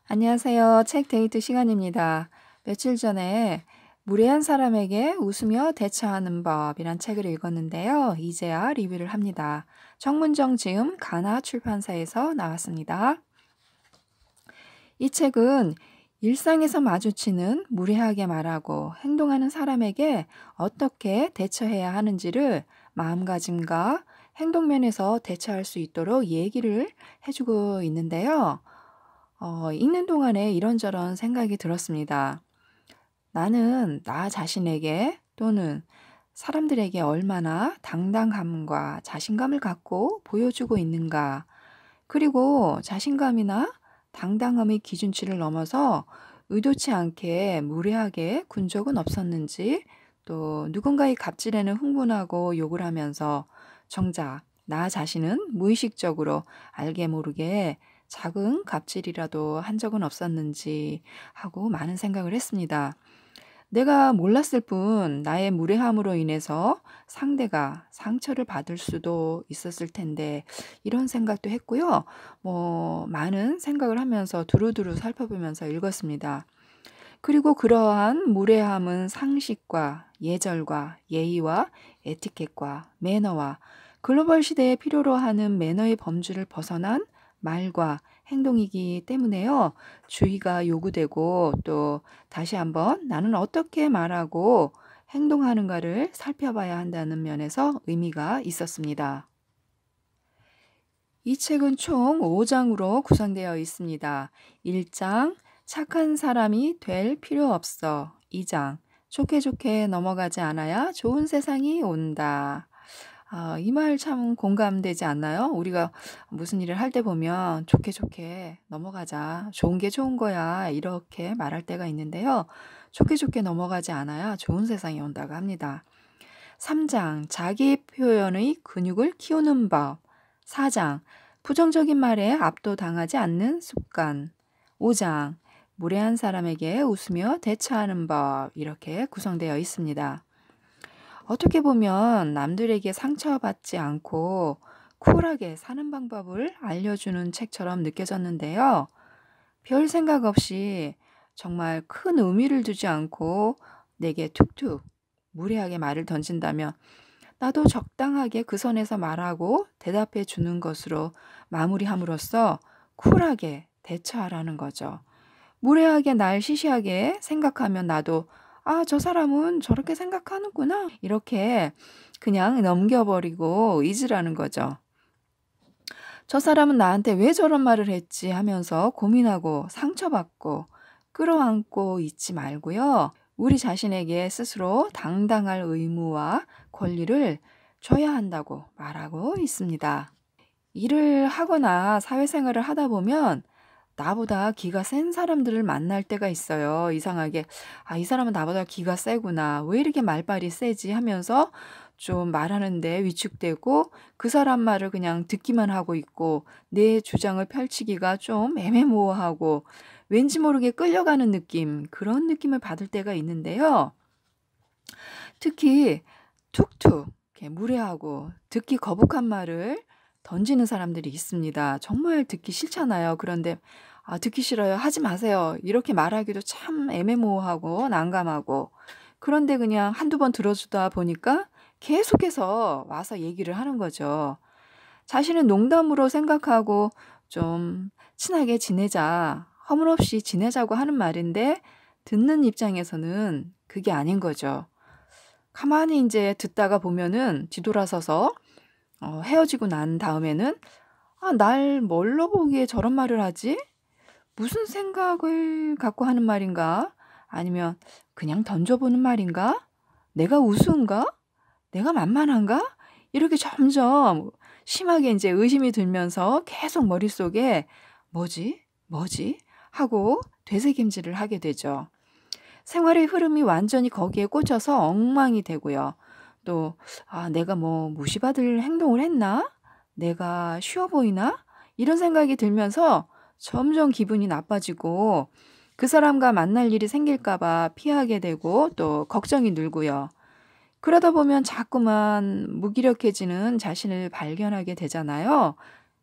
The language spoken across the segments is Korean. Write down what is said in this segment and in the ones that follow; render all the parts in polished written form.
안녕하세요. 책 데이트 시간입니다. 며칠 전에 무례한 사람에게 웃으며 대처하는 법이란 책을 읽었는데요. 이제야 리뷰를 합니다. 정문정 지음 가나 출판사에서 나왔습니다. 이 책은 일상에서 마주치는 무례하게 말하고 행동하는 사람에게 어떻게 대처해야 하는지를 마음가짐과 행동면에서 대처할 수 있도록 얘기를 해주고 있는데요. 읽는 동안에 이런저런 생각이 들었습니다. 나는 나 자신에게 또는 사람들에게 얼마나 당당함과 자신감을 갖고 보여주고 있는가. 그리고 자신감이나 당당함의 기준치를 넘어서 의도치 않게 무례하게 군 적은 없었는지, 또 누군가의 갑질에는 흥분하고 욕을 하면서 정작 나 자신은 무의식적으로 알게 모르게 작은 갑질이라도 한 적은 없었는지 하고 많은 생각을 했습니다. 내가 몰랐을 뿐 나의 무례함으로 인해서 상대가 상처를 받을 수도 있었을 텐데 이런 생각도 했고요. 많은 생각을 하면서 두루두루 살펴보면서 읽었습니다. 그리고 그러한 무례함은 상식과 예절과 예의와 에티켓과 매너와 글로벌 시대에 필요로 하는 매너의 범주를 벗어난 말과 행동이기 때문에요. 주의가 요구되고 또 다시 한번 나는 어떻게 말하고 행동하는가를 살펴봐야 한다는 면에서 의미가 있었습니다. 이 책은 총 5장으로 구성되어 있습니다. 1장 착한 사람이 될 필요 없어. 2장 좋게 좋게 넘어가지 않아야 좋은 세상이 온다. 이 말 참 공감되지 않나요? 우리가 무슨 일을 할 때 보면 좋게 좋게 넘어가자. 좋은 게 좋은 거야. 이렇게 말할 때가 있는데요. 좋게 좋게 넘어가지 않아야 좋은 세상이 온다고 합니다. 3장 자기 표현의 근육을 키우는 법. 4장 부정적인 말에 압도당하지 않는 습관. 5장 무례한 사람에게 웃으며 대처하는 법. 이렇게 구성되어 있습니다. 어떻게 보면 남들에게 상처받지 않고 쿨하게 사는 방법을 알려주는 책처럼 느껴졌는데요. 별 생각 없이 정말 큰 의미를 두지 않고 내게 툭툭 무례하게 말을 던진다면 나도 적당하게 그 선에서 말하고 대답해 주는 것으로 마무리함으로써 쿨하게 대처하라는 거죠. 무례하게 날 시시하게 생각하면 나도 저 사람은 저렇게 생각하는구나. 이렇게 그냥 넘겨버리고 잊으라는 거죠. 저 사람은 나한테 왜 저런 말을 했지 하면서 고민하고 상처받고 끌어안고 있지 말고요. 우리 자신에게 스스로 당당할 의무와 권리를 줘야 한다고 말하고 있습니다. 일을 하거나 사회생활을 하다 보면 나보다 기가 센 사람들을 만날 때가 있어요. 이상하게 이 사람은 나보다 기가 세구나. 왜 이렇게 말발이 세지 하면서 좀 말하는데 위축되고 그 사람 말을 그냥 듣기만 하고 있고 내 주장을 펼치기가 좀 애매모호하고 왠지 모르게 끌려가는 느낌, 그런 느낌을 받을 때가 있는데요. 특히 툭툭 이렇게 무례하고 듣기 거북한 말을 던지는 사람들이 있습니다. 정말 듣기 싫잖아요. 그런데 듣기 싫어요. 하지 마세요. 이렇게 말하기도 참 애매모호하고 난감하고 그런데 그냥 한두 번 들어주다 보니까 계속해서 와서 얘기를 하는 거죠. 자신은 농담으로 생각하고 좀 친하게 지내자, 허물없이 지내자고 하는 말인데 듣는 입장에서는 그게 아닌 거죠. 가만히 이제 듣다가 보면은 뒤돌아서서 헤어지고 난 다음에는 날 뭘로 보기에 저런 말을 하지? 무슨 생각을 갖고 하는 말인가? 아니면 그냥 던져보는 말인가? 내가 우스운가? 내가 만만한가? 이렇게 점점 심하게 이제 의심이 들면서 계속 머릿속에 뭐지? 뭐지? 하고 되새김질을 하게 되죠. 생활의 흐름이 완전히 거기에 꽂혀서 엉망이 되고요. 또 내가 뭐 무시받을 행동을 했나? 내가 쉬워 보이나? 이런 생각이 들면서 점점 기분이 나빠지고 그 사람과 만날 일이 생길까 봐 피하게 되고 또 걱정이 늘고요. 그러다 보면 자꾸만 무기력해지는 자신을 발견하게 되잖아요.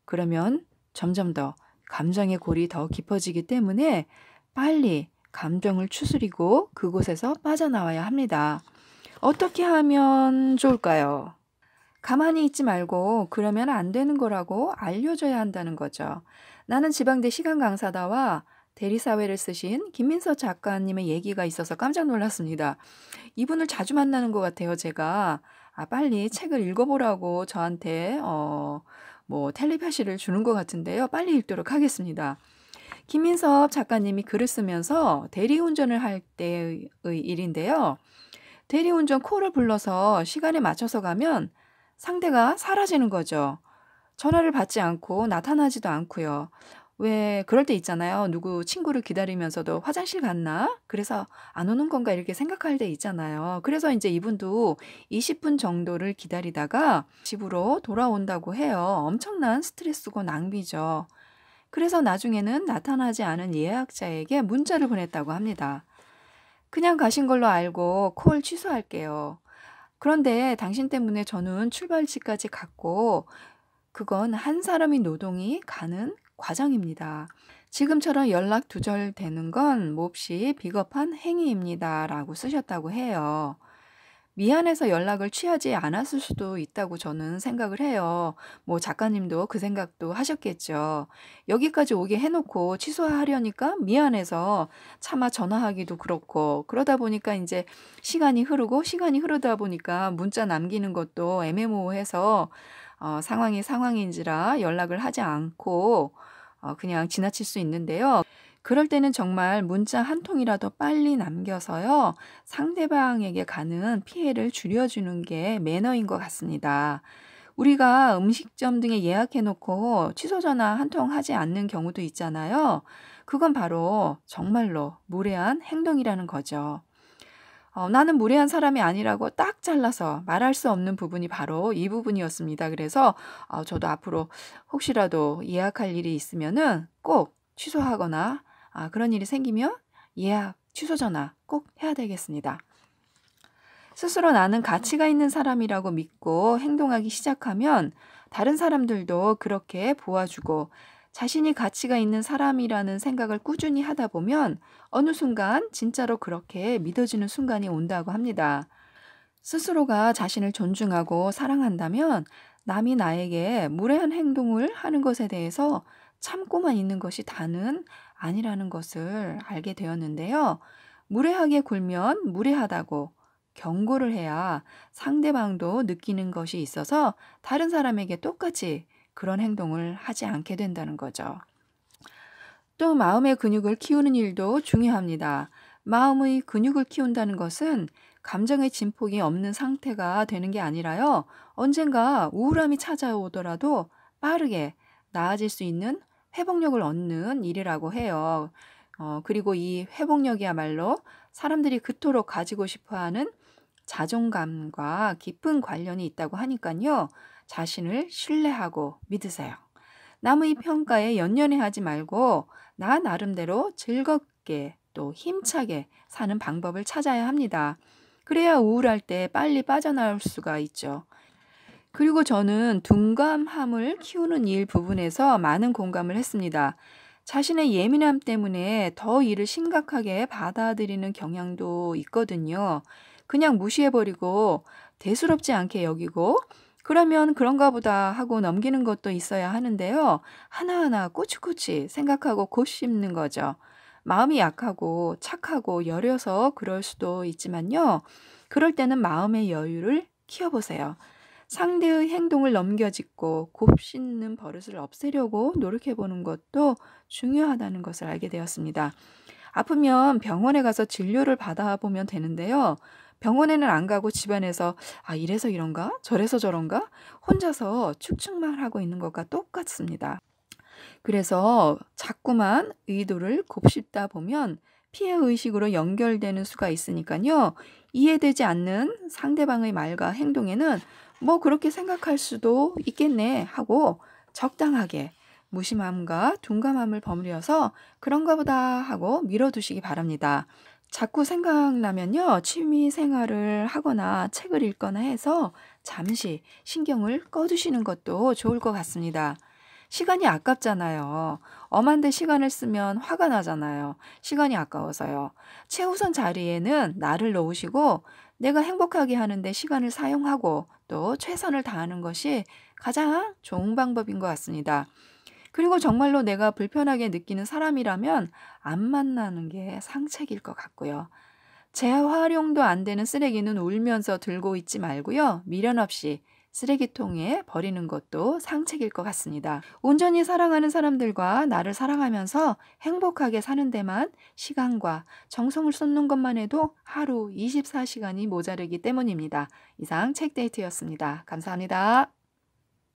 그러면 점점 더 감정의 골이 더 깊어지기 때문에 빨리 감정을 추스리고 그곳에서 빠져나와야 합니다. 어떻게 하면 좋을까요? 가만히 있지 말고 그러면 안 되는 거라고 알려줘야 한다는 거죠. 나는 지방대 시간 강사다와 대리사회를 쓰신 김민서 작가님의 얘기가 있어서 깜짝 놀랐습니다. 이분을 자주 만나는 것 같아요, 제가. 빨리 책을 읽어보라고 저한테 텔레파시를 주는 것 같은데요. 빨리 읽도록 하겠습니다. 김민섭 작가님이 글을 쓰면서 대리운전을 할 때의 일인데요. 대리운전 콜을 불러서 시간에 맞춰서 가면 상대가 사라지는 거죠. 전화를 받지 않고 나타나지도 않고요. 왜 그럴 때 있잖아요. 누구 친구를 기다리면서도 화장실 갔나? 그래서 안 오는 건가 이렇게 생각할 때 있잖아요. 그래서 이제 이분도 20분 정도를 기다리다가 집으로 돌아온다고 해요. 엄청난 스트레스고 낭비죠. 그래서 나중에는 나타나지 않은 예약자에게 문자를 보냈다고 합니다. 그냥 가신 걸로 알고 콜 취소할게요. 그런데 당신 때문에 저는 출발지까지 갔고 그건 한 사람의 노동이 가는 과정입니다. 지금처럼 연락 두절되는 건 몹시 비겁한 행위입니다. 라고 쓰셨다고 해요. 미안해서 연락을 취하지 않았을 수도 있다고 저는 생각을 해요. 작가님도 그 생각도 하셨겠죠. 여기까지 오게 해놓고 취소하려니까 미안해서 차마 전화하기도 그렇고 그러다 보니까 이제 시간이 흐르다 보니까 문자 남기는 것도 애매모호해서 상황이 상황인지라 연락을 하지 않고 그냥 지나칠 수 있는데요. 그럴 때는 정말 문자 한 통이라도 빨리 남겨서요. 상대방에게 가는 피해를 줄여주는 게 매너인 것 같습니다. 우리가 음식점 등에 예약해놓고 취소 전화 한 통 하지 않는 경우도 있잖아요. 그건 바로 정말로 무례한 행동이라는 거죠. 나는 무례한 사람이 아니라고 딱 잘라서 말할 수 없는 부분이 바로 이 부분이었습니다. 그래서 저도 앞으로 혹시라도 예약할 일이 있으면은 꼭 취소하거나 그런 일이 생기면 예약 취소 전화 꼭 해야 되겠습니다. 스스로 나는 가치가 있는 사람이라고 믿고 행동하기 시작하면 다른 사람들도 그렇게 보아주고 자신이 가치가 있는 사람이라는 생각을 꾸준히 하다 보면 어느 순간 진짜로 그렇게 믿어지는 순간이 온다고 합니다. 스스로가 자신을 존중하고 사랑한다면 남이 나에게 무례한 행동을 하는 것에 대해서 참고만 있는 것이 다는 아니라는 것을 알게 되었는데요. 무례하게 굴면 무례하다고 경고를 해야 상대방도 느끼는 것이 있어서 다른 사람에게 똑같이 그런 행동을 하지 않게 된다는 거죠. 또 마음의 근육을 키우는 일도 중요합니다. 마음의 근육을 키운다는 것은 감정의 진폭이 없는 상태가 되는 게 아니라요. 언젠가 우울함이 찾아오더라도 빠르게 나아질 수 있는 회복력을 얻는 일이라고 해요. 그리고 이 회복력이야말로 사람들이 그토록 가지고 싶어하는 자존감과 깊은 관련이 있다고 하니까요. 자신을 신뢰하고 믿으세요. 남의 평가에 연연해하지 말고 나 나름대로 즐겁게 또 힘차게 사는 방법을 찾아야 합니다. 그래야 우울할 때 빨리 빠져나올 수가 있죠. 그리고 저는 둔감함을 키우는 일 부분에서 많은 공감을 했습니다. 자신의 예민함 때문에 더 일을 심각하게 받아들이는 경향도 있거든요. 그냥 무시해버리고 대수롭지 않게 여기고 그러면 그런가 보다 하고 넘기는 것도 있어야 하는데요. 하나하나 꼬치꼬치 생각하고 곱씹는 거죠. 마음이 약하고 착하고 여려서 그럴 수도 있지만요. 그럴 때는 마음의 여유를 키워보세요. 상대의 행동을 넘겨짚고 곱씹는 버릇을 없애려고 노력해보는 것도 중요하다는 것을 알게 되었습니다. 아프면 병원에 가서 진료를 받아보면 되는데요. 병원에는 안 가고 집안에서 이래서 이런가? 저래서 저런가? 혼자서 축축만 하고 있는 것과 똑같습니다. 그래서 자꾸만 의도를 곱씹다 보면 피해의식으로 연결되는 수가 있으니까요. 이해되지 않는 상대방의 말과 행동에는 그렇게 생각할 수도 있겠네 하고 적당하게 무심함과 둔감함을 버무려서 그런가 보다 하고 밀어두시기 바랍니다. 자꾸 생각나면요. 취미 생활을 하거나 책을 읽거나 해서 잠시 신경을 꺼두시는 것도 좋을 것 같습니다. 시간이 아깝잖아요. 엄한데 시간을 쓰면 화가 나잖아요. 시간이 아까워서요. 최우선 자리에는 나를 놓으시고 내가 행복하게 하는데 시간을 사용하고 또 최선을 다하는 것이 가장 좋은 방법인 것 같습니다. 그리고 정말로 내가 불편하게 느끼는 사람이라면 안 만나는 게 상책일 것 같고요. 재활용도 안 되는 쓰레기는 울면서 들고 있지 말고요. 미련 없이 쓰레기통에 버리는 것도 상책일 것 같습니다. 온전히 사랑하는 사람들과 나를 사랑하면서 행복하게 사는 데만 시간과 정성을 쏟는 것만 해도 하루 24시간이 모자르기 때문입니다. 이상 책데이트였습니다. 감사합니다.